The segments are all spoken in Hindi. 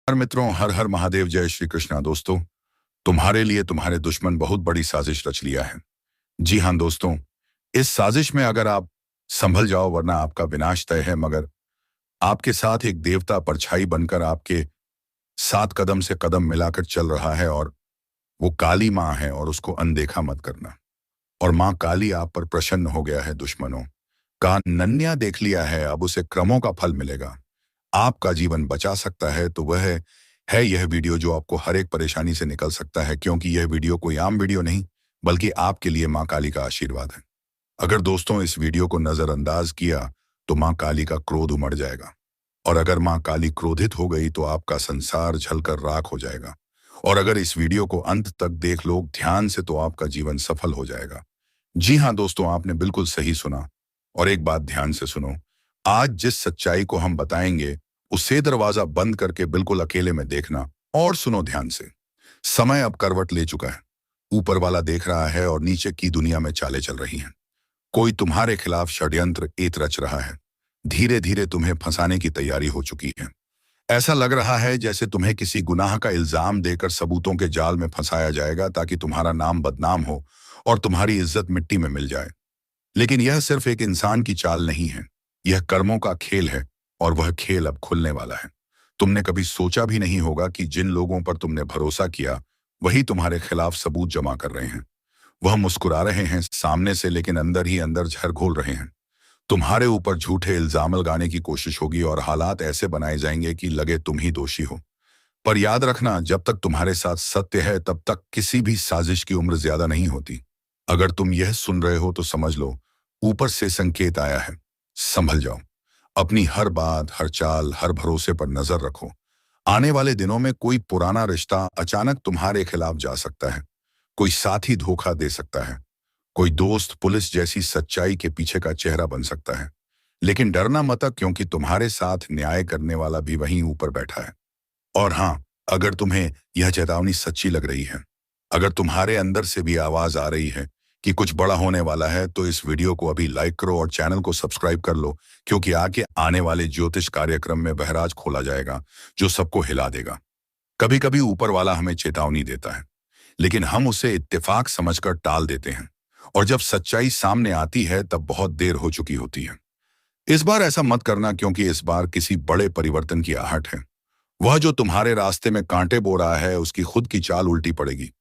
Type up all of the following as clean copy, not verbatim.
हर मित्रों, हर हर महादेव, जय श्री कृष्णा। दोस्तों, तुम्हारे लिए तुम्हारे दुश्मन बहुत बड़ी साजिश रच लिया है। जी हाँ दोस्तों, इस साजिश में अगर आप संभल जाओ वरना आपका विनाश तय है। मगर आपके साथ एक देवता परछाई बनकर आपके साथ कदम से कदम मिलाकर चल रहा है, और वो काली माँ है, और उसको अनदेखा मत करना। और माँ काली आप पर प्रसन्न हो गया है। दुश्मनों का नन्या देख लिया है, अब उसे क्रमों का फल मिलेगा। आपका जीवन बचा सकता है तो वह है यह वीडियो, जो आपको हर एक परेशानी से निकल सकता है, क्योंकि यह वीडियो कोई आम वीडियो नहीं बल्कि आपके लिए माँ काली का आशीर्वाद है। अगर दोस्तों इस वीडियो को नजरअंदाज किया तो माँ काली का क्रोध उमड़ जाएगा, और अगर माँ काली क्रोधित हो गई तो आपका संसार जलकर राख हो जाएगा। और अगर इस वीडियो को अंत तक देख लो ध्यान से तो आपका जीवन सफल हो जाएगा। जी हाँ दोस्तों, आपने बिल्कुल सही सुना। और एक बात ध्यान से सुनो, आज जिस सच्चाई को हम बताएंगे उसे दरवाजा बंद करके बिल्कुल अकेले में देखना, और सुनो ध्यान से। समय अब करवट ले चुका है। ऊपर वाला देख रहा है और नीचे की दुनिया में चालें चल रही हैं। कोई तुम्हारे खिलाफ षड्यंत्र एत रच रहा है। धीरे धीरे तुम्हें फंसाने की तैयारी हो चुकी है। ऐसा लग रहा है जैसे तुम्हें किसी गुनाह का इल्जाम देकर सबूतों के जाल में फंसाया जाएगा, ताकि तुम्हारा नाम बदनाम हो और तुम्हारी इज्जत मिट्टी में मिल जाए। लेकिन यह सिर्फ एक इंसान की चाल नहीं है, यह कर्मों का खेल है, और वह खेल अब खुलने वाला है। तुमने कभी सोचा भी नहीं होगा कि जिन लोगों पर तुमने भरोसा किया वही तुम्हारे खिलाफ सबूत जमा कर रहे हैं। वह मुस्कुरा रहे हैं सामने से, लेकिन अंदर ही अंदर जहर घोल रहे हैं। तुम्हारे ऊपर झूठे इल्जाम लगाने की कोशिश होगी और हालात ऐसे बनाए जाएंगे कि लगे तुम ही दोषी हो। पर याद रखना, जब तक तुम्हारे साथ सत्य है तब तक किसी भी साजिश की उम्र ज्यादा नहीं होती। अगर तुम यह सुन रहे हो तो समझ लो ऊपर से संकेत आया है। संभल जाओ। अपनी हर बात, हर चाल, हर भरोसे पर नजर रखो। आने वाले दिनों में कोई पुराना रिश्ता अचानक तुम्हारे खिलाफ जा सकता है। कोई साथी धोखा दे सकता है। कोई दोस्त पुलिस जैसी सच्चाई के पीछे का चेहरा बन सकता है। लेकिन डरना मत, क्योंकि तुम्हारे साथ न्याय करने वाला भी वहीं ऊपर बैठा है। और हाँ, अगर तुम्हें यह चेतावनी सच्ची लग रही है, अगर तुम्हारे अंदर से भी आवाज आ रही है कि कुछ बड़ा होने वाला है, तो इस वीडियो को अभी लाइक करो और चैनल को सब्सक्राइब कर लो, क्योंकि आगे आने वाले ज्योतिष कार्यक्रम में वह राज खोला जाएगा जो सबको हिला देगा। कभी कभी ऊपर वाला हमें चेतावनी देता है, लेकिन हम उसे इत्तेफाक समझकर टाल देते हैं, और जब सच्चाई सामने आती है तब बहुत देर हो चुकी होती है। इस बार ऐसा मत करना, क्योंकि इस बार किसी बड़े परिवर्तन की आहट है। वह जो तुम्हारे रास्ते में कांटे बो रहा है उसकी खुद की चाल उल्टी पड़ेगी।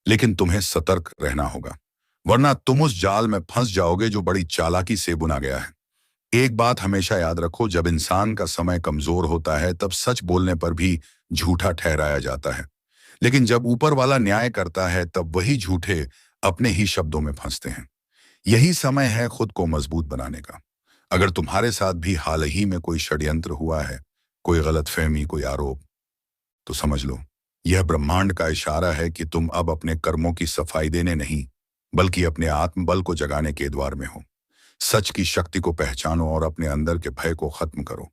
लेकिन तुम्हें सतर्क रहना होगा, वरना तुम उस जाल में फंस जाओगे जो बड़ी चालाकी से बुना गया है। एक बात हमेशा याद रखो, जब इंसान का समय कमजोर होता है तब सच बोलने पर भी झूठा ठहराया जाता है। लेकिन जब ऊपर वाला न्याय करता है तब वही झूठे अपने ही शब्दों में फंसते हैं। यही समय है खुद को मजबूत बनाने का। अगर तुम्हारे साथ भी हाल ही में कोई षड्यंत्र हुआ है, कोई गलतफहमी, कोई आरोप, तो समझ लो यह ब्रह्मांड का इशारा है कि तुम अब अपने कर्मों की सफाई देने नहीं बल्कि अपने आत्मबल को जगाने के द्वार में हो। सच की शक्ति को पहचानो और अपने अंदर के भय को खत्म करो।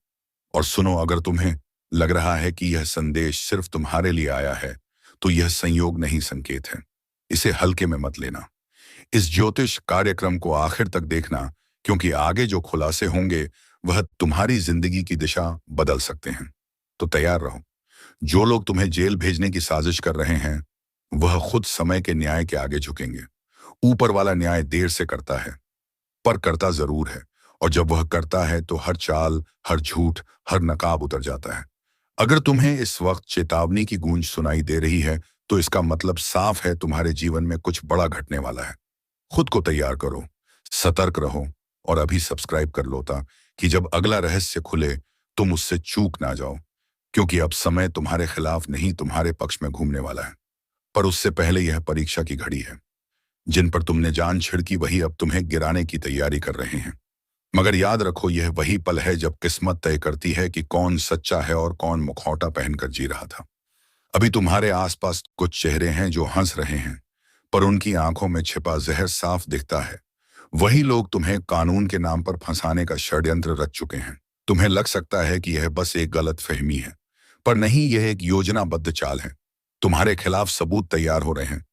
और सुनो, अगर तुम्हें लग रहा है कि यह संदेश सिर्फ तुम्हारे लिए आया है, तो यह संयोग नहीं, संकेत है। इसे हल्के में मत लेना। इस ज्योतिष कार्यक्रम को आखिर तक देखना, क्योंकि आगे जो खुलासे होंगे वह तुम्हारी जिंदगी की दिशा बदल सकते हैं। तो तैयार रहो। जो लोग तुम्हें जेल भेजने की साजिश कर रहे हैं वह खुद समय के न्याय के आगे झुकेंगे। ऊपर वाला न्याय देर से करता है, पर करता जरूर है। और जब वह करता है तो हर चाल, हर झूठ, हर नकाब उतर जाता है। अगर तुम्हें इस वक्त चेतावनी की गूंज सुनाई दे रही है तो इसका मतलब साफ है, तुम्हारे जीवन में कुछ बड़ा घटने वाला है। खुद को तैयार करो, सतर्क रहो, और अभी सब्सक्राइब कर लो ताकि जब अगला रहस्य खुले तुम उससे चूक ना जाओ। क्योंकि अब समय तुम्हारे खिलाफ नहीं, तुम्हारे पक्ष में घूमने वाला है। पर उससे पहले यह परीक्षा की घड़ी है। जिन पर तुमने जान छिड़की वही अब तुम्हें गिराने की तैयारी कर रहे हैं। मगर याद रखो, यह वही पल है जब किस्मत तय करती है कि कौन सच्चा है और कौन मुखौटा पहनकर जी रहा था। अभी तुम्हारे आसपास कुछ चेहरे हैं जो हंस रहे हैं, पर उनकी आंखों में छिपा जहर साफ दिखता है। वही लोग तुम्हें कानून के नाम पर फंसाने का षड्यंत्र रच चुके हैं। तुम्हें लग सकता है कि यह बस एक गलत फहमी है, पर नहीं, यह एक योजनाबद्ध चाल है। तुम्हारे खिलाफ सबूत तैयार हो रहे हैं,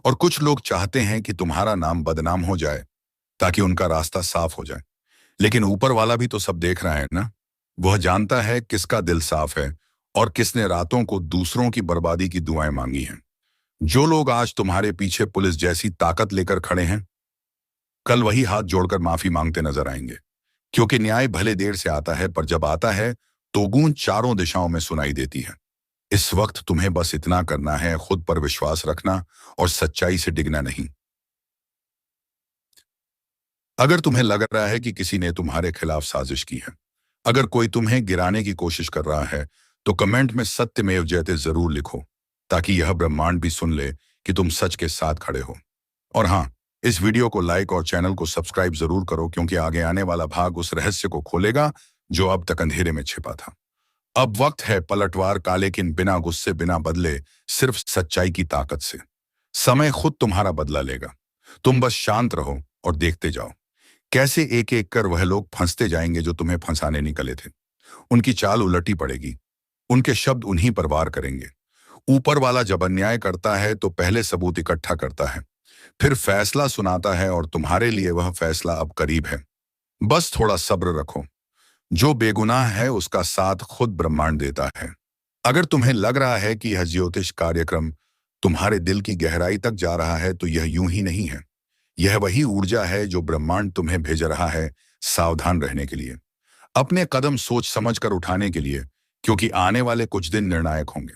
और कुछ लोग चाहते हैं कि तुम्हारा नाम बदनाम हो जाए ताकि उनका रास्ता साफ हो जाए। लेकिन ऊपर वाला भी तो सब देख रहा है ना। वह जानता है किसका दिल साफ है और किसने रातों को दूसरों की बर्बादी की दुआएं मांगी हैं। जो लोग आज तुम्हारे पीछे पुलिस जैसी ताकत लेकर खड़े हैं, कल वही हाथ जोड़कर माफी मांगते नजर आएंगे। क्योंकि न्याय भले देर से आता है, पर जब आता है तो गूंज चारों दिशाओं में सुनाई देती है। इस वक्त तुम्हें बस इतना करना है, खुद पर विश्वास रखना और सच्चाई से डिगना नहीं। अगर तुम्हें लग रहा है कि किसी ने तुम्हारे खिलाफ साजिश की है, अगर कोई तुम्हें गिराने की कोशिश कर रहा है, तो कमेंट में सत्यमेव जयते जरूर लिखो, ताकि यह ब्रह्मांड भी सुन ले कि तुम सच के साथ खड़े हो। और हाँ, इस वीडियो को लाइक और चैनल को सब्सक्राइब जरूर करो, क्योंकि आगे आने वाला भाग उस रहस्य को खोलेगा जो अब तक अंधेरे में छिपा था। अब वक्त है पलटवार का, लेकिन बिना गुस्से, बिना बदले, सिर्फ सच्चाई की ताकत से। समय खुद तुम्हारा बदला लेगा। तुम बस शांत रहो और देखते जाओ कैसे एक एक कर वह लोग फंसते जाएंगे जो तुम्हें फंसाने निकले थे। उनकी चाल उलटी पड़ेगी, उनके शब्द उन्हीं पर वार करेंगे। ऊपर वाला जब अन्याय करता है तो पहले सबूत इकट्ठा करता है, फिर फैसला सुनाता है, और तुम्हारे लिए वह फैसला अब करीब है। बस थोड़ा सब्र रखो। जो बेगुनाह है उसका साथ खुद ब्रह्मांड देता है। अगर तुम्हें लग रहा है कि यह ज्योतिष कार्यक्रम तुम्हारे दिल की गहराई तक जा रहा है, तो यह यूं ही नहीं है। यह वही ऊर्जा है जो ब्रह्मांड तुम्हें भेज रहा है, सावधान रहने के लिए, अपने कदम सोच समझ कर उठाने के लिए, क्योंकि आने वाले कुछ दिन निर्णायक होंगे।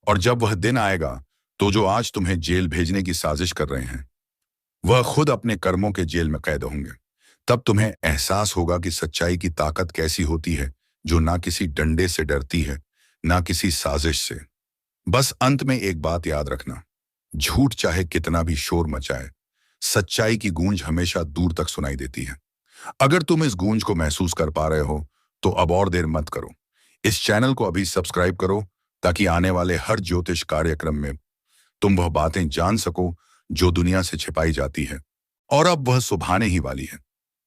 और जब वह दिन आएगा, तो जो आज तुम्हें जेल भेजने की साजिश कर रहे हैं, वह खुद अपने कर्मों के जेल में कैद होंगे। तब तुम्हें एहसास होगा कि सच्चाई की ताकत कैसी होती है, जो ना किसी डंडे से डरती है, ना किसी साजिश से। बस अंत में एक बात याद रखना, झूठ चाहे कितना भी शोर मचाए, सच्चाई की गूंज हमेशा दूर तक सुनाई देती है। अगर तुम इस गूंज को महसूस कर पा रहे हो, तो अब और देर मत करो। इस चैनल को अभी सब्सक्राइब करो, ताकि आने वाले हर ज्योतिष कार्यक्रम में तुम वह बातें जान सको जो दुनिया से छिपाई जाती है। और अब वह सुबह आने ही वाली है,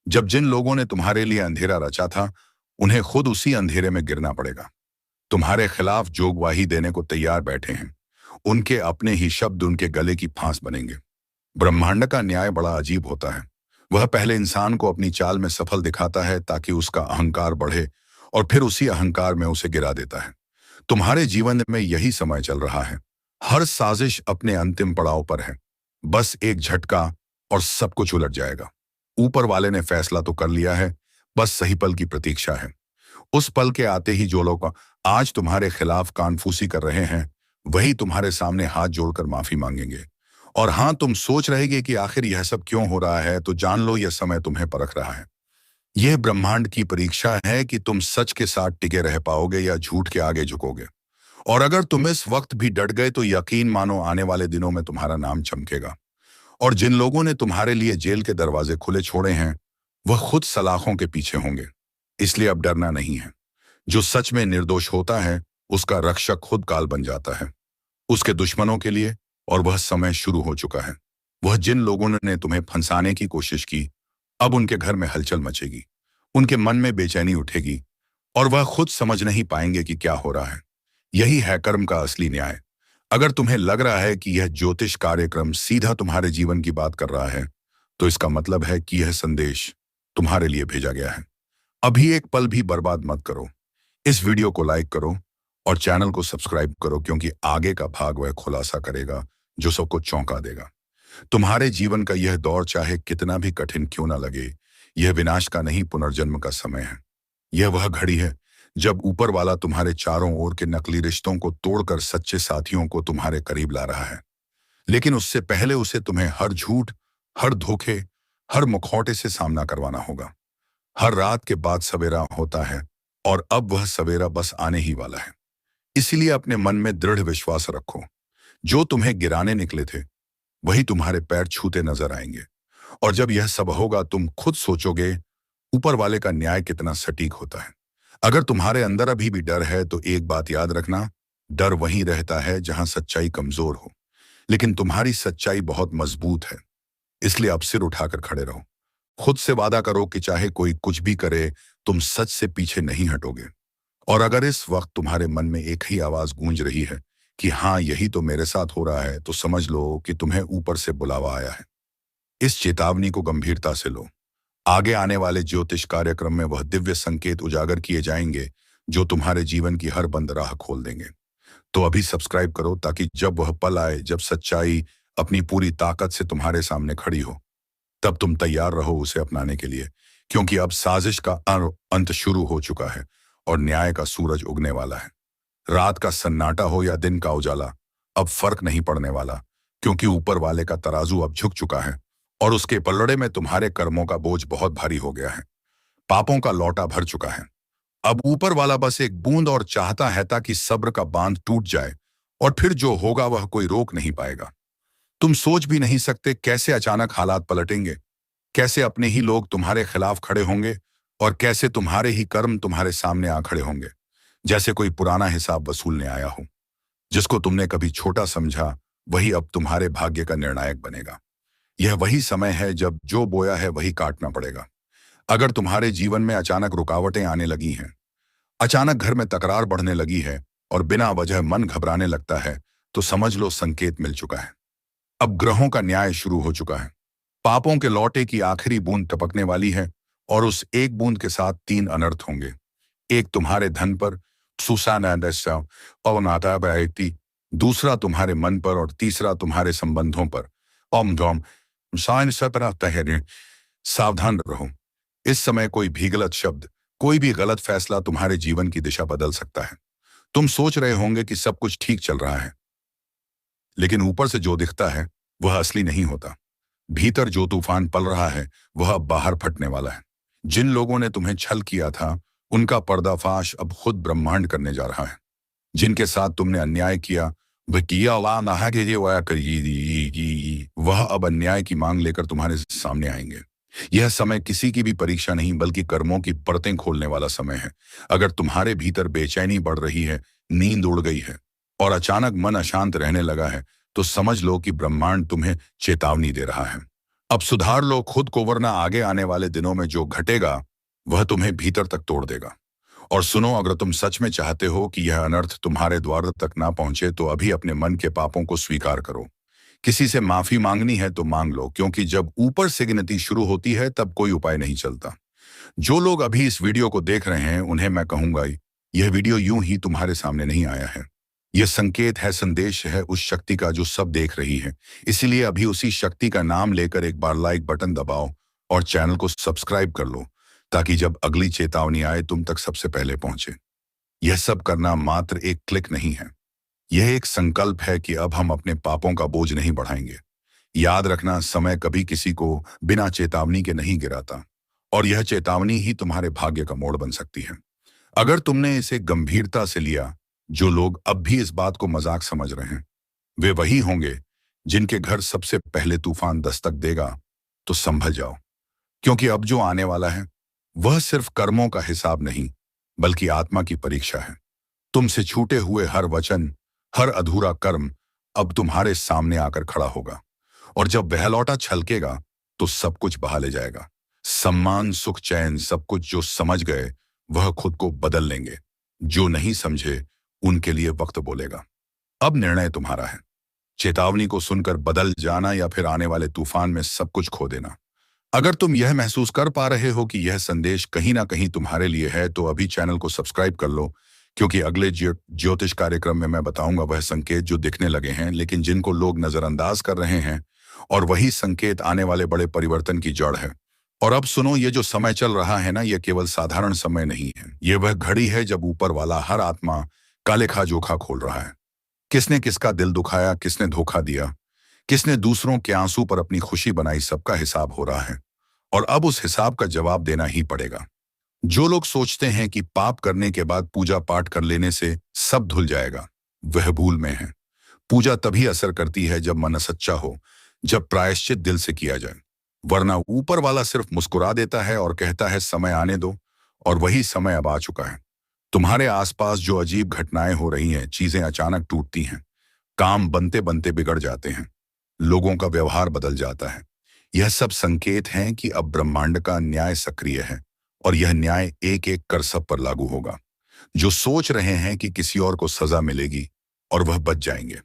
जब जिन लोगों ने तुम्हारे लिए अंधेरा रचा था, उन्हें खुद उसी अंधेरे में गिरना पड़ेगा। तुम्हारे खिलाफ जो गवाही देने को तैयार बैठे हैं, उनके अपने ही शब्द उनके गले की फांस बनेंगे। ब्रह्मांड का न्याय बड़ा अजीब होता है। वह पहले इंसान को अपनी चाल में सफल दिखाता है, ताकि उसका अहंकार बढ़े, और फिर उसी अहंकार में उसे गिरा देता है। तुम्हारे जीवन में यही समय चल रहा है। हर साजिश अपने अंतिम पड़ाव पर है। बस एक झटका और सब कुछ उलट जाएगा। ऊपर वाले ने फैसला तो कर लिया है, बस सही पल की प्रतीक्षा है। उस पल के आते ही जो लोग आज तुम्हारे खिलाफ कानफूसी कर रहे हैं, वही तुम्हारे सामने हाथ जोड़कर माफी मांगेंगे। और हाँ, तुम सोच रहेगे कि आखिर यह सब क्यों हो रहा है, तो जान लो, यह समय तुम्हें परख रहा है। यह ब्रह्मांड की परीक्षा है कि तुम सच के साथ टिके रह पाओगे या झूठ के आगे झुकोगे। और अगर तुम इस वक्त भी डट गए, तो यकीन मानो, आने वाले दिनों में तुम्हारा नाम चमकेगा। और जिन लोगों ने तुम्हारे लिए जेल के दरवाजे खुले छोड़े हैं, वह खुद सलाखों के पीछे होंगे। इसलिए अब डरना नहीं है। जो सच में निर्दोष होता है, उसका रक्षक खुद काल बन जाता है उसके दुश्मनों के लिए। और वह समय शुरू हो चुका है। वह जिन लोगों ने तुम्हें फंसाने की कोशिश की, अब उनके घर में हलचल मचेगी, उनके मन में बेचैनी उठेगी, और वह खुद समझ नहीं पाएंगे कि क्या हो रहा है। यही है कर्म का असली न्याय। अगर तुम्हें लग रहा है कि यह ज्योतिष कार्यक्रम सीधा तुम्हारे जीवन की बात कर रहा है, तो इसका मतलब है कि यह संदेश तुम्हारे लिए भेजा गया है। अभी एक पल भी बर्बाद मत करो। इस वीडियो को लाइक करो और चैनल को सब्सक्राइब करो, क्योंकि आगे का भाग वह खुलासा करेगा जो सबको चौंका देगा। तुम्हारे जीवन का यह दौर चाहे कितना भी कठिन क्यों ना लगे, यह विनाश का नहीं, पुनर्जन्म का समय है। यह वह घड़ी है जब ऊपर वाला तुम्हारे चारों ओर के नकली रिश्तों को तोड़कर सच्चे साथियों को तुम्हारे करीब ला रहा है। लेकिन उससे पहले उसे तुम्हें हर झूठ, हर धोखे, हर मुखौटे से सामना करवाना होगा। हर रात के बाद सवेरा होता है, और अब वह सवेरा बस आने ही वाला है। इसीलिए अपने मन में दृढ़ विश्वास रखो। जो तुम्हें गिराने निकले थे, वही तुम्हारे पैर छूते नजर आएंगे। और जब यह सब होगा, तुम खुद सोचोगे ऊपर वाले का न्याय कितना सटीक होता है। अगर तुम्हारे अंदर अभी भी डर है, तो एक बात याद रखना, डर वहीं रहता है जहां सच्चाई कमजोर हो। लेकिन तुम्हारी सच्चाई बहुत मजबूत है। इसलिए अब सिर उठाकर खड़े रहो। खुद से वादा करो कि चाहे कोई कुछ भी करे, तुम सच से पीछे नहीं हटोगे। और अगर इस वक्त तुम्हारे मन में एक ही आवाज गूंज रही है कि हाँ, यही तो मेरे साथ हो रहा है, तो समझ लो कि तुम्हें ऊपर से बुलावा आया है। इस चेतावनी को गंभीरता से लो। आगे आने वाले ज्योतिष कार्यक्रम में वह दिव्य संकेत उजागर किए जाएंगे जो तुम्हारे जीवन की हर बंद राह खोल देंगे। तो अभी सब्सक्राइब करो ताकि जब वह पल आए जब सच्चाई अपनी पूरी ताकत से तुम्हारे सामने खड़ी हो, तब तुम तैयार रहो उसे अपनाने के लिए। क्योंकि अब साजिश का अंत शुरू हो चुका है और न्याय का सूरज उगने वाला है। रात का सन्नाटा हो या दिन का उजाला, अब फर्क नहीं पड़ने वाला, क्योंकि ऊपर वाले का तराजू अब झुक चुका है और उसके पलड़े में तुम्हारे कर्मों का बोझ बहुत भारी हो गया है। पापों का लौटा भर चुका है। अब ऊपर वाला बस एक बूंद और चाहता है ताकि सब्र का बांध टूट जाए और फिर जो होगा वह कोई रोक नहीं पाएगा। तुम सोच भी नहीं सकते कैसे अचानक हालात पलटेंगे, कैसे अपने ही लोग तुम्हारे खिलाफ खड़े होंगे और कैसे तुम्हारे ही कर्म तुम्हारे सामने आ खड़े होंगे, जैसे कोई पुराना हिसाब वसूलने आया हो। जिसको तुमने कभी छोटा समझा वही अब तुम्हारे भाग्य का निर्णायक बनेगा। यह वही समय है जब जो बोया है वही काटना पड़ेगा। अगर तुम्हारे जीवन में अचानक रुकावटें आने लगी हैं, अचानक घर में तकरार बढ़ने लगी है और बिना वजह मन घबराने लगता है, तो समझ लो संकेत मिल चुका है। अब ग्रहों का न्याय शुरू हो चुका है। पापों के लौटे की आखिरी बूंद टपकने वाली है और उस एक बूंद के साथ 3 अनर्थ होंगे। एक तुम्हारे धन पर, और नाता बैठी, दूसरा तुम्हारे मन पर और तीसरा तुम्हारे संबंधों पर। ओम डोम सावधान रहो। इस समय कोई भी गलत शब्द, कोई भी गलत फैसला तुम्हारे जीवन की दिशा बदल सकता है। तुम सोच रहे होंगे कि सब कुछ ठीक चल रहा है, लेकिन ऊपर से जो दिखता है वह असली नहीं होता। भीतर जो तूफान पल रहा है वह अब बाहर फटने वाला है। जिन लोगों ने तुम्हें छल किया था उनका पर्दाफाश अब खुद ब्रह्मांड करने जा रहा है। जिनके साथ तुमने अन्याय किया वह अब अन्याय की मांग लेकर तुम्हारे सामने आएंगे। यह समय किसी की भी परीक्षा नहीं बल्कि कर्मों की परतें खोलने वाला समय है। अगर तुम्हारे भीतर बेचैनी बढ़ रही है, नींद उड़ गई है और अचानक मन अशांत रहने लगा है, तो समझ लो कि ब्रह्मांड तुम्हें चेतावनी दे रहा है। अब सुधार लो खुद को, वरना आगे आने वाले दिनों में जो घटेगा वह तुम्हें भीतर तक तोड़ देगा। और सुनो, अगर तुम सच में चाहते हो कि यह अनर्थ तुम्हारे द्वार तक ना पहुंचे तो अभी अपने मन के पापों को स्वीकार करो। किसी से माफी मांगनी है तो मांग लो, क्योंकि जब ऊपर से गिनती शुरू होती है तब कोई उपाय नहीं चलता। जो लोग अभी इस वीडियो को देख रहे हैं उन्हें मैं कहूंगा, यह वीडियो यूं ही तुम्हारे सामने नहीं आया है। यह संकेत है, संदेश है उस शक्ति का जो सब देख रही है। इसीलिए अभी उसी शक्ति का नाम लेकर एक बार लाइक बटन दबाओ और चैनल को सब्सक्राइब कर लो, ताकि जब अगली चेतावनी आए तुम तक सबसे पहले पहुंचे। यह सब करना मात्र एक क्लिक नहीं है, यह एक संकल्प है कि अब हम अपने पापों का बोझ नहीं बढ़ाएंगे। याद रखना, समय कभी किसी को बिना चेतावनी के नहीं गिराता और यह चेतावनी ही तुम्हारे भाग्य का मोड़ बन सकती है। अगर तुमने इसे गंभीरता से लिया, जो लोग अब भी इस बात को मजाक समझ रहे हैं वे वही होंगे जिनके घर सबसे पहले तूफान दस्तक देगा। तो संभल जाओ, क्योंकि अब जो आने वाला है वह सिर्फ कर्मों का हिसाब नहीं बल्कि आत्मा की परीक्षा है। तुमसे छूटे हुए हर वचन, हर अधूरा कर्म अब तुम्हारे सामने आकर खड़ा होगा और जब वह लौटा छलकेगा तो सब कुछ बहा ले जाएगा। सम्मान, सुख, चैन, सब कुछ जो समझ गए वह खुद को बदल लेंगे। जो नहीं समझे उनके लिए वक्त बोलेगा। अब निर्णय तुम्हारा है, चेतावनी को सुनकर बदल जाना या फिर आने वाले तूफान में सब कुछ खो देना। अगर तुम यह महसूस कर पा रहे हो कि यह संदेश कहीं ना कहीं तुम्हारे लिए है तो अभी चैनल को सब्सक्राइब कर लो, क्योंकि अगले ज्योतिष कार्यक्रम में मैं बताऊंगा वह संकेत जो दिखने लगे हैं लेकिन जिनको लोग नजरअंदाज कर रहे हैं, और वही संकेत आने वाले बड़े परिवर्तन की जड़ है। और अब सुनो, ये जो समय चल रहा है ना, यह केवल साधारण समय नहीं है। यह वह घड़ी है जब ऊपर वाला हर आत्मा का लेखा जोखा खोल रहा है। किसने किसका दिल दुखाया, किसने धोखा दिया, किसने दूसरों के आंसू पर अपनी खुशी बनाई, सबका हिसाब हो रहा है और अब उस हिसाब का जवाब देना ही पड़ेगा। जो लोग सोचते हैं कि पाप करने के बाद पूजा पाठ कर लेने से सब धुल जाएगा, वह भूल में है। पूजा तभी असर करती है जब मन सच्चा हो, जब प्रायश्चित दिल से किया जाए, वरना ऊपर वाला सिर्फ मुस्कुरा देता है और कहता है समय आने दो, और वही समय अब आ चुका है। तुम्हारे आसपास जो अजीब घटनाएं हो रही हैं, चीजें अचानक टूटती हैं, काम बनते बनते बिगड़ जाते हैं, लोगों का व्यवहार बदल जाता है, यह सब संकेत हैं कि अब ब्रह्मांड का न्याय सक्रिय है और यह न्याय एक एक कर सब पर लागू होगा। जो सोच रहे हैं कि किसी और को सजा मिलेगी और वह बच जाएंगे,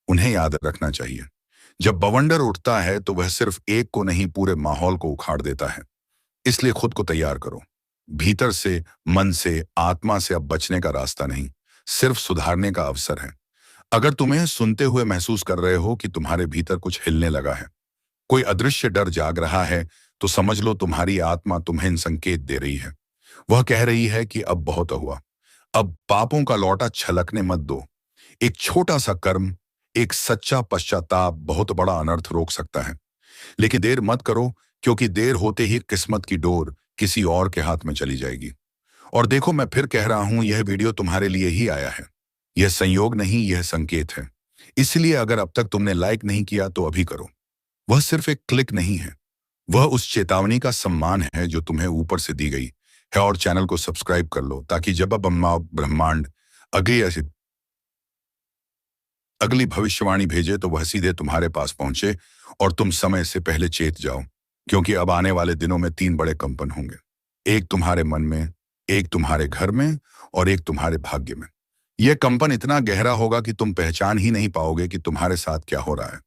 उन्हें याद रखना चाहिए, जब बवंडर उठता है तो वह सिर्फ एक को नहीं पूरे माहौल को उखाड़ देता है। इसलिए खुद को तैयार करो, भीतर से, मन से, आत्मा से अब बचने का रास्ता नहीं, सिर्फ सुधारने का अवसर है। अगर तुम्हें सुनते हुए महसूस कर रहे हो कि तुम्हारे भीतर कुछ हिलने लगा है, कोई अदृश्य डर जाग रहा है, तो समझ लो तुम्हारी आत्मा तुम्हें इन संकेत दे रही है। वह कह रही है कि अब बहुत हुआ, अब पापों का लौटा छलकने मत दो। एक छोटा सा कर्म, एक सच्चा पश्चाताप बहुत बड़ा अनर्थ रोक सकता है। लेकिन देर मत करो, क्योंकि देर होते ही किस्मत की डोर किसी और के हाथ में चली जाएगी। और देखो, मैं फिर कह रहा हूं, यह वीडियो तुम्हारे लिए ही आया है। यह संयोग नहीं, यह संकेत है। इसलिए अगर अब तक तुमने लाइक नहीं किया तो अभी करो। वह सिर्फ एक क्लिक नहीं है, वह उस चेतावनी का सम्मान है जो तुम्हें ऊपर से दी गई है। और चैनल को सब्सक्राइब कर लो, ताकि जब अब ब्रह्मांड अगली ऐसी अगली भविष्यवाणी भेजे तो वह सीधे तुम्हारे पास पहुंचे और तुम समय से पहले चेत जाओ। क्योंकि अब आने वाले दिनों में 3 बड़े कंपन होंगे। एक तुम्हारे मन में, एक तुम्हारे घर में और एक तुम्हारे भाग्य में। यह कंपन इतना गहरा होगा कि तुम पहचान ही नहीं पाओगे कि तुम्हारे साथ क्या हो रहा है।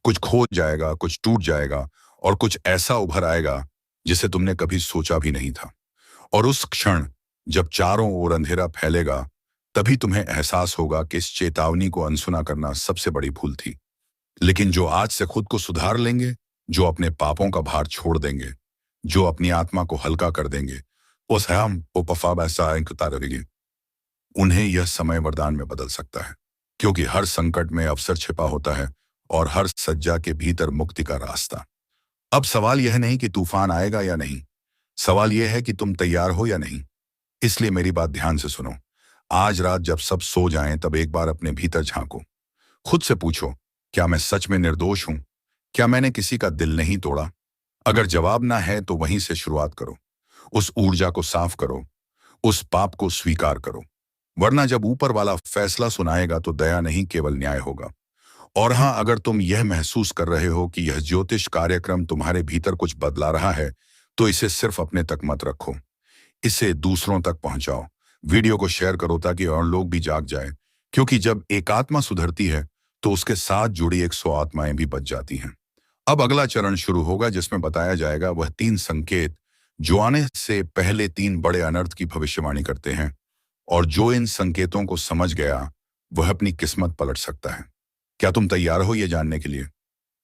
कुछ खो जाएगा, कुछ टूट जाएगा और कुछ ऐसा उभर आएगा जिसे तुमने कभी सोचा भी नहीं था। और उस क्षण जब चारों ओर अंधेरा फैलेगा, तभी तुम्हें एहसास होगा कि इस चेतावनी को अनसुना करना सबसे बड़ी भूल थी। लेकिन जो आज से खुद को सुधार लेंगे, जो अपने पापों का भार छोड़ देंगे, जो अपनी आत्मा को हल्का कर देंगे, उस हम उपफाब ऐसा रहेंगे, उन्हें यह समय वरदान में बदल सकता है। क्योंकि हर संकट में अवसर छिपा होता है और हर सज्जा के भीतर मुक्ति का रास्ता। अब सवाल यह नहीं कि तूफान आएगा या नहीं, सवाल यह है कि तुम तैयार हो या नहीं। इसलिए मेरी बात ध्यान से सुनो। आज रात जब सब सो जाएं, तब एक बार अपने भीतर झांको। खुद से पूछो, क्या मैं सच में निर्दोष हूं? क्या मैंने किसी का दिल नहीं तोड़ा? अगर जवाब ना है तो वहीं से शुरुआत करो। उस ऊर्जा को साफ करो, उस पाप को स्वीकार करो। वरना जब ऊपर वाला फैसला सुनाएगा तो दया नहीं, केवल न्याय होगा। और हाँ, अगर तुम यह महसूस कर रहे हो कि यह ज्योतिष कार्यक्रम तुम्हारे भीतर कुछ बदला रहा है, तो इसे सिर्फ अपने तक मत रखो, इसे दूसरों तक पहुंचाओ। वीडियो को शेयर करो ताकि और लोग भी जाग जाएं। क्योंकि जब एक आत्मा सुधरती है तो उसके साथ जुड़ी 100 आत्माएं भी बच जाती हैं। अब अगला चरण शुरू होगा, जिसमें बताया जाएगा वह 3 संकेत जो आने से पहले 3 बड़े अनर्थ की भविष्यवाणी करते हैं। और जो इन संकेतों को समझ गया, वह अपनी किस्मत पलट सकता है। क्या तुम तैयार हो यह जानने के लिए?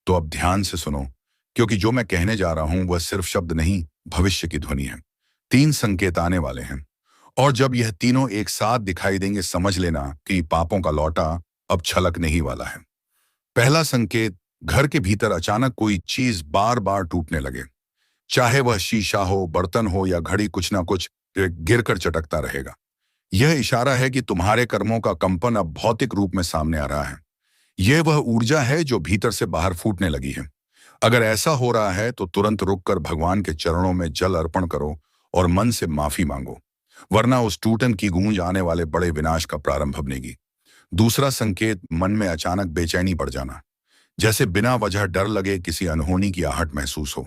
तो अब ध्यान से सुनो, क्योंकि जो मैं कहने जा रहा हूं वह सिर्फ शब्द नहीं, भविष्य की ध्वनि है। 3 संकेत आने वाले हैं, और जब यह तीनों एक साथ दिखाई देंगे, समझ लेना कि पापों का लौटा अब छलकने ही वाला है। पहला संकेत, घर के भीतर अचानक कोई चीज बार बार टूटने लगे। चाहे वह शीशा हो, बर्तन हो या घड़ी, कुछ ना कुछ गिरकर चटकता रहेगा। यह इशारा है कि तुम्हारे कर्मों का कंपन अब भौतिक रूप में सामने आ रहा है। यह वह ऊर्जा है जो भीतर से बाहर फूटने लगी है। अगर ऐसा हो रहा है तो तुरंत रुककर भगवान के चरणों में जल अर्पण करो और मन से माफी मांगो, वरना उस टूटन की गूंज आने वाले बड़े विनाश का प्रारंभ बनेगी। दूसरा संकेत, मन में अचानक बेचैनी बढ़ जाना, जैसे बिना वजह डर लगे, किसी अनहोनी की आहट महसूस हो।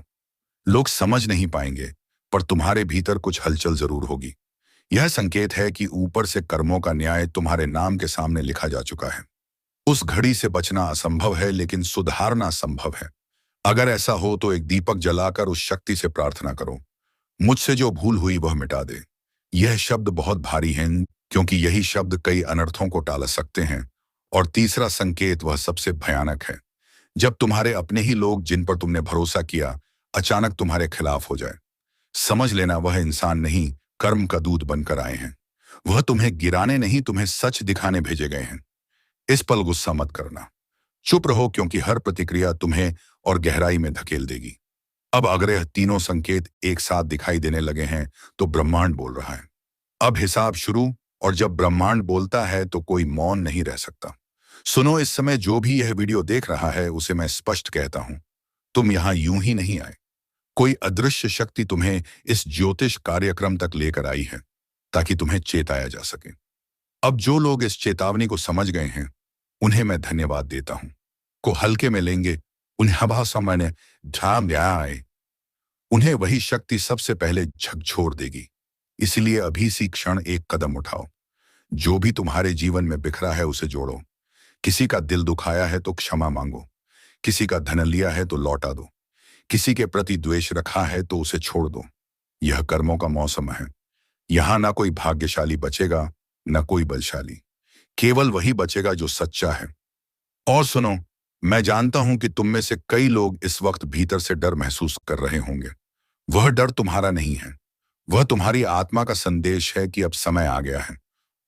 लोग समझ नहीं पाएंगे, पर तुम्हारे भीतर कुछ हलचल जरूर होगी। यह संकेत है कि ऊपर से कर्मों का न्याय तुम्हारे नाम के सामने लिखा जा चुका है। उस घड़ी से बचना असंभव है, लेकिन सुधारना संभव है। अगर ऐसा हो तो एक दीपक जलाकर उस शक्ति से प्रार्थना करो, मुझसे जो भूल हुई वह मिटा दे। यह शब्द बहुत भारी हैं, क्योंकि यही शब्द कई अनर्थों को टाल सकते हैं। और तीसरा संकेत, वह सबसे भयानक है, जब तुम्हारे अपने ही लोग जिन पर तुमने भरोसा किया अचानक तुम्हारे खिलाफ हो जाए। समझ लेना, वह इंसान नहीं, कर्म का दूत बनकर आए हैं। वह तुम्हें गिराने नहीं, तुम्हें सच दिखाने भेजे गए हैं। इस पल गुस्सा मत करना, चुप रहो, क्योंकि हर प्रतिक्रिया तुम्हें और गहराई में धकेल देगी। अब अगर यह तीनों संकेत एक साथ दिखाई देने लगे हैं, तो ब्रह्मांड बोल रहा है। अब हिसाब शुरू, और जब ब्रह्मांड बोलता है तो कोई मौन नहीं रह सकता। सुनो, इस समय जो भी यह वीडियो देख रहा है, उसे मैं स्पष्ट कहता हूं, तुम यहां यूं ही नहीं आए। कोई अदृश्य शक्ति तुम्हें इस ज्योतिष कार्यक्रम तक लेकर आई है, ताकि तुम्हें चेताया जा सके। अब जो लोग इस चेतावनी को समझ गए हैं, उन्हें मैं धन्यवाद देता हूं। को हल्के में लेंगे, उन्हें हवा समय ढाम आए, उन्हें वही शक्ति सबसे पहले झकझोर देगी। इसलिए अभी इसी क्षण एक कदम उठाओ। जो भी तुम्हारे जीवन में बिखरा है उसे जोड़ो। किसी का दिल दुखाया है तो क्षमा मांगो, किसी का धन लिया है तो लौटा दो, किसी के प्रति द्वेष रखा है तो उसे छोड़ दो। यह कर्मों का मौसम है, यहां ना कोई भाग्यशाली बचेगा, न कोई बलशाली। केवल वही बचेगा जो सच्चा है। और सुनो, मैं जानता हूं कि तुम में से कई लोग इस वक्त भीतर से डर महसूस कर रहे होंगे। वह डर तुम्हारा नहीं है, वह तुम्हारी आत्मा का संदेश है कि अब समय आ गया है।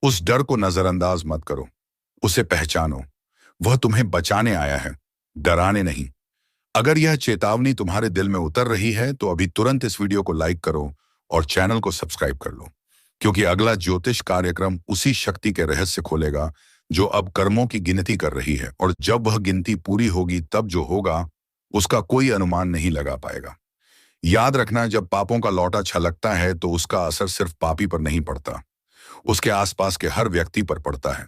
उस डर को नजरअंदाज मत करो, उसे पहचानो। वह तुम्हें बचाने आया है, डराने नहीं। अगर यह चेतावनी तुम्हारे दिल में उतर रही है तो अभी तुरंत इस वीडियो को लाइक करो और चैनल को सब्सक्राइब कर लो, क्योंकि अगला ज्योतिष कार्यक्रम उसी शक्ति के रहस्य खोलेगा जो अब कर्मों की गिनती कर रही है, और जब वह गिनती पूरी होगी तब जो होगा उसका कोई अनुमान नहीं लगा पाएगा। याद रखना, जब पापों का लौटा छलकता है तो उसका असर सिर्फ पापी पर नहीं पड़ता, उसके आसपास के हर व्यक्ति पर पड़ता है।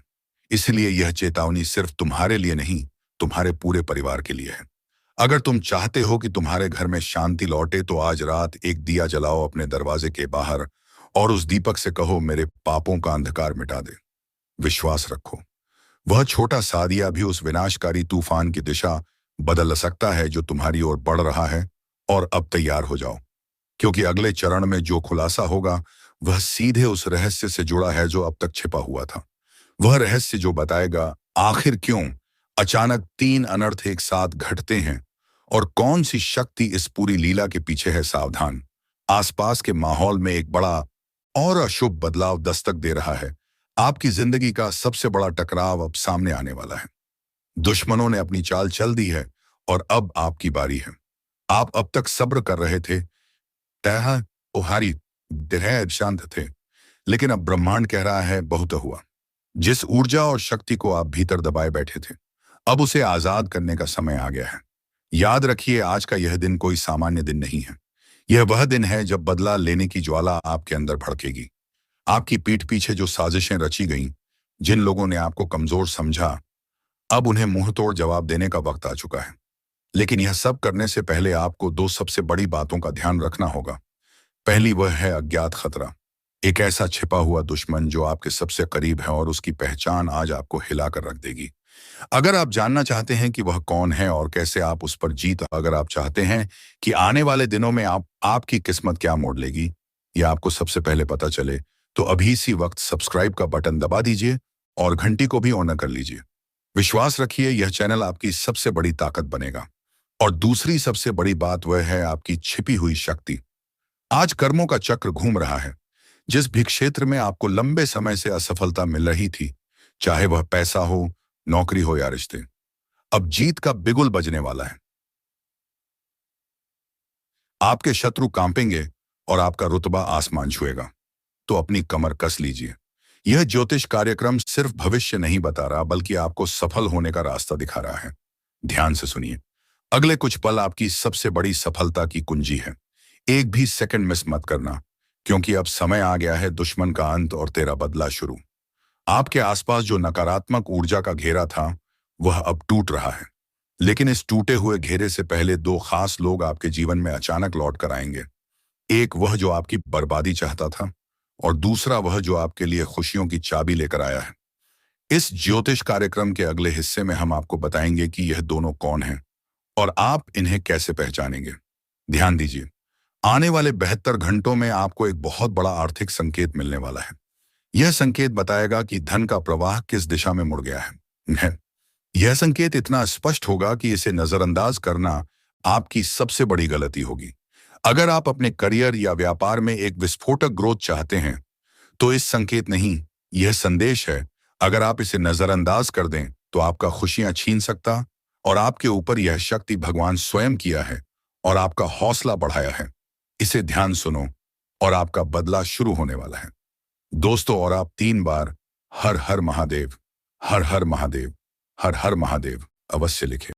इसलिए यह चेतावनी सिर्फ तुम्हारे लिए नहीं, तुम्हारे पूरे परिवार के लिए है। अगर तुम चाहते हो कि तुम्हारे घर में शांति लौटे तो आज रात एक दिया जलाओ अपने दरवाजे के बाहर और उस दीपक से कहो, मेरे पापों का अंधकार मिटा दे। विश्वास रखो, वह छोटा सा दिया भी उस विनाशकारी तूफान की दिशा बदल सकता है जो तुम्हारी ओर बढ़ रहा है। और अब तैयार हो जाओ, क्योंकि अगले चरण में जो खुलासा होगा वह सीधे उस रहस्य से जुड़ा है जो अब तक छिपा हुआ था। वह रहस्य जो बताएगा आखिर क्यों अचानक 3 अनर्थ एक साथ घटते हैं और कौन सी शक्ति इस पूरी लीला के पीछे है। सावधान, आसपास के माहौल में एक बड़ा और अशुभ बदलाव दस्तक दे रहा है। आपकी जिंदगी का सबसे बड़ा टकराव अब सामने आने वाला है। दुश्मनों ने अपनी चाल चल दी है और अब आपकी बारी है। आप अब तक सब्र कर रहे थे, तह उहारी धैर्य शांत थे, लेकिन अब ब्रह्मांड कह रहा है बहुत हुआ। जिस ऊर्जा और शक्ति को आप भीतर दबाए बैठे थे, अब उसे आजाद करने का समय आ गया है। याद रखिए, आज का यह दिन कोई सामान्य दिन नहीं है। यह वह दिन है जब बदला लेने की ज्वाला आपके अंदर भड़केगी। आपकी पीठ पीछे जो साजिशें रची गईं, जिन लोगों ने आपको कमजोर समझा, अब उन्हें मुंहतोड़ जवाब देने का वक्त आ चुका है। लेकिन यह सब करने से पहले आपको 2 सबसे बड़ी बातों का ध्यान रखना होगा। पहली वह है अज्ञात खतरा, एक ऐसा छिपा हुआ दुश्मन जो आपके सबसे करीब है और उसकी पहचान आज आपको हिलाकर रख देगी। अगर आप जानना चाहते हैं कि वह कौन है और कैसे आप उस पर जीत, अगर आप चाहते हैं कि आने वाले दिनों में आपकी किस्मत क्या मोड़ लेगी, यह आपको सबसे पहले पता चले, तो अभी इसी वक्त सब्सक्राइब का बटन दबा दीजिए और घंटी को भी ऑन कर लीजिए। विश्वास रखिए, यह चैनल आपकी सबसे बड़ी ताकत बनेगा। और दूसरी सबसे बड़ी बात वह है आपकी छिपी हुई शक्ति। आज कर्मों का चक्र घूम रहा है। जिस भी क्षेत्र में आपको लंबे समय से असफलता मिल रही थी, चाहे वह पैसा हो, नौकरी हो या रिश्ते, अब जीत का बिगुल बजने वाला है। आपके शत्रु कांपेंगे और आपका रुतबा आसमान छुएगा। तो अपनी कमर कस लीजिए। यह ज्योतिष कार्यक्रम सिर्फ भविष्य नहीं बता रहा, बल्कि आपको सफल होने का रास्ता दिखा रहा है। ध्यान से सुनिए, अगले कुछ पल आपकी सबसे बड़ी सफलता की कुंजी है। एक भी सेकंड मिस मत करना, क्योंकि अब समय आ गया है दुश्मन का अंत और तेरा बदला शुरू। आपके आसपास जो नकारात्मक ऊर्जा का घेरा था, वह अब टूट रहा है। लेकिन इस टूटे हुए घेरे से पहले 2 खास लोग आपके जीवन में अचानक लौट कर आएंगे। एक वह जो आपकी बर्बादी चाहता था, और दूसरा वह जो आपके लिए खुशियों की चाबी लेकर आया है। इस ज्योतिष कार्यक्रम के अगले हिस्से में हम आपको बताएंगे कि यह दोनों कौन हैं और आप इन्हें कैसे पहचानेंगे। ध्यान दीजिए, आने वाले 72 घंटों में आपको एक बहुत बड़ा आर्थिक संकेत मिलने वाला है। यह संकेत बताएगा कि धन का प्रवाह किस दिशा में मुड़ गया है। यह संकेत इतना स्पष्ट होगा कि इसे नजरअंदाज करना आपकी सबसे बड़ी गलती होगी। अगर आप अपने करियर या व्यापार में एक विस्फोटक ग्रोथ चाहते हैं, तो इस संकेत नहीं, यह संदेश है। अगर आप इसे नजरअंदाज कर दें तो आपका खुशियां छीन सकता, और आपके ऊपर यह शक्ति भगवान स्वयं किया है और आपका हौसला बढ़ाया है। इसे ध्यान सुनो और आपका बदला शुरू होने वाला है दोस्तों। और आप 3 बार हर हर महादेव, हर हर महादेव, हर हर महादेव अवश्य लिखें।